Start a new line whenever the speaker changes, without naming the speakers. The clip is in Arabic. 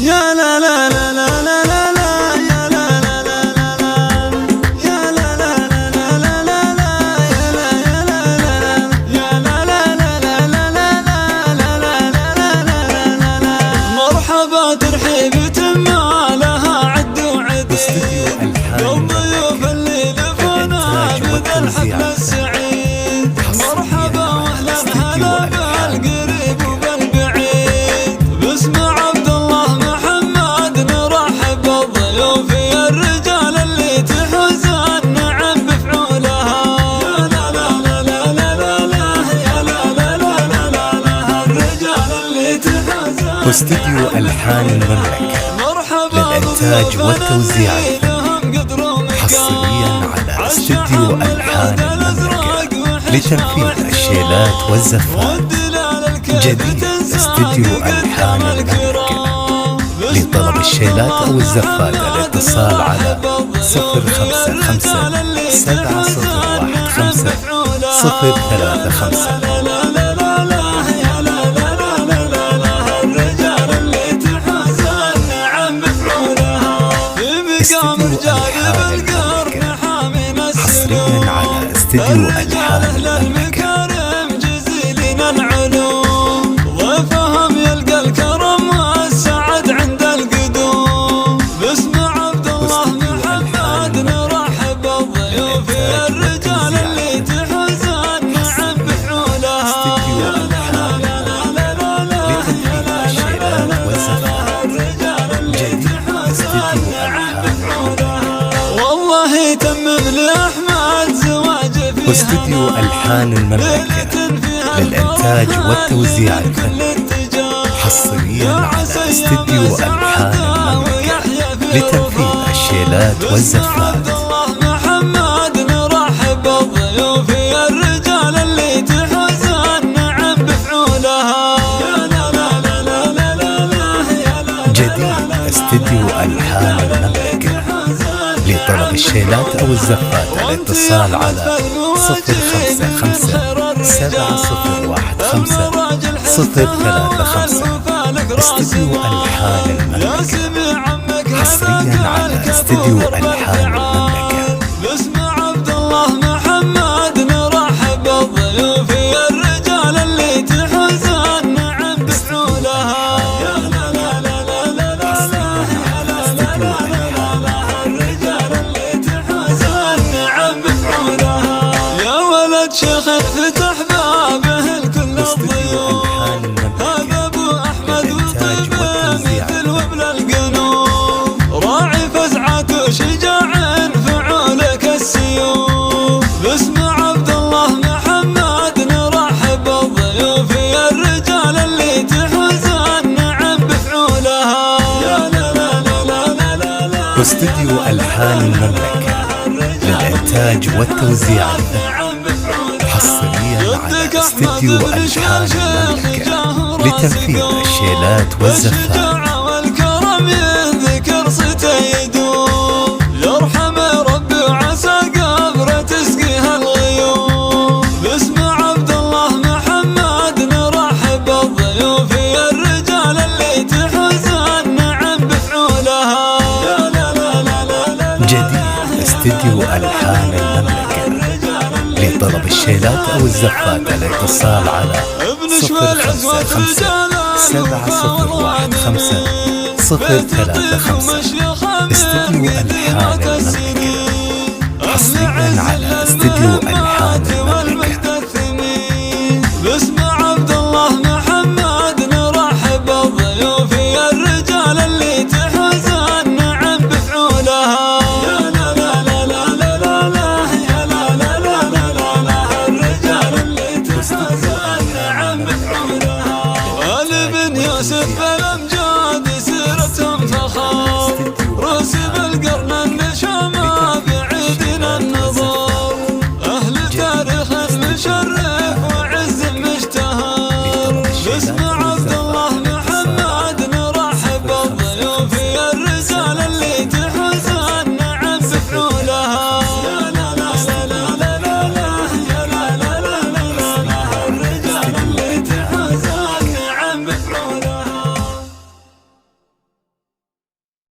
يا لا لا لا لا لا لا لا يا لا لا لا لا لا يا لا لا لا لا لا لا لا يا لا يا لا لا يا لا لا لا لا لا لا لا لا لا لا مرحبا ترحيبة ما لها عد وعديد والضيوف اللي لفونا بذا الحفل السعيد مرحبا واهلا هلا بالقريب وبالبعيد باسم عبد الله محمد نرحب بالضيوف يا الرجال اللي تحوز النعم بفعولها يا لا لا لا لا لا لا يا لا لا لا لا لا الرجال اللي تحوز
واستديو ألحان المملكة للإنتاج والتوزيع حصريا على استديو ألحان المملكة لتنفيذ الشيلات والزفات. جديد استديو ألحان المملكة. لطلب الشيلات أو الزفات الاتصال على 055-701-5035. استديو ألحان المملكة حصريا على استديو ألحان المملكة.
وفهم يلقى الكرم والسعد عند القدوم باسم عبد الله محمد نرحب بالضيوف يا الرجال اللي تحوز النعم بفعولها يا لا لا لا لا لا لا
لتنفيذ الشيلات والزفات. جديد استديو ألحان
والله تمم لأحمد زواجه فيها
واستديو ألحان المملكة للإنتاج والتوزيع الفني حصريا على استديو ألحان المملكة لتنفيذ الشيلات والزفات.
محمد نرحب بالضيوف يا الرجال اللي تحوز النعم بفعولها يا لا لا لا لا لا لا يا لا.
جديد استديو ألحان المملكة. لطلب الشيلات أو الزفات الاتصال على 055-701-5035. استديو ألحان المملكة حصريا على استديو ألحان المملكة.
باسم عبد الله محمد نرحب بالضيوف يا الرجال اللي تحوز النعم بفعولها يا لا لا لا لا لا لا يا لا لا لا لا الرجال اللي تحوز النعم بفعولها يا ولد شيخ فتح بابه لكل الضيوف هذا ابو احمد ومثل وابن القنوب راعي فزعة وشجاع فعولك السيوف باسم عبد الله محمد نرحب بالضيوف يا الرجال اللي تحوز النعم بفعولها يا لا لا لا لا لا لا.
واستديو ألحان المملكة للإنتاج والتوزيع حصريا على استديو ألحان المملكة لتنفيذ الشيلات والزفات.
والكرم يذكر ستيدوم يرحم ربي وعسى قبره تسقيها الغيوم باسم عبد الله محمد نرحب بالضيوف يا الرجال اللي تحوز النعم بفعولها يا لا لا لا لا.
جديد استديو ألحان المملكة. لطلب الشيلات أو الزفات الاتصال على 055-701-5035. استديو ألحان المملكة حصريا على استديو ألحان المملكة.
باسم عبد الله محمد نرحب بالضيوف يا الرجال اللي تحوز النعم بفعولها يا لا لا لا لا لا لا يا لا لا لا لا لا الرجال اللي تحوز النعم بفعولها. والابن يوسف الامجاد سيرتهم فخار رسب القرن النشامى بعيدنا النظر اهل تاريخ مشرف وعز مشتهر باسم